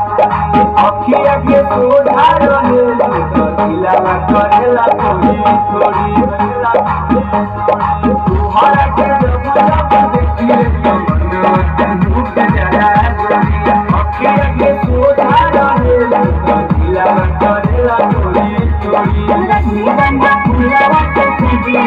अखिया के सुधार दिलावा करेला थोड़ी थोड़ी तुहरा के जब देखिए भूख जरा अखिया के सुधार दिलावा करेला थोड़ी थोड़ी रजनीगंधा फूलवा के सीधिया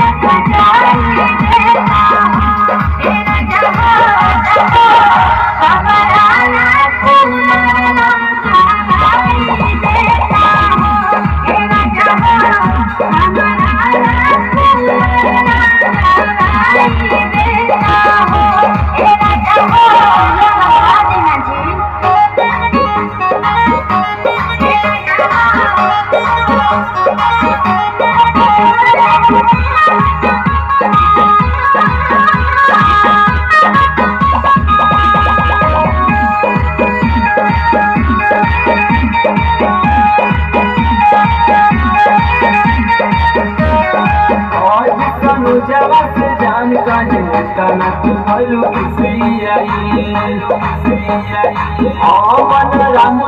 जान काहे तना तुमलु किसी आई मन राम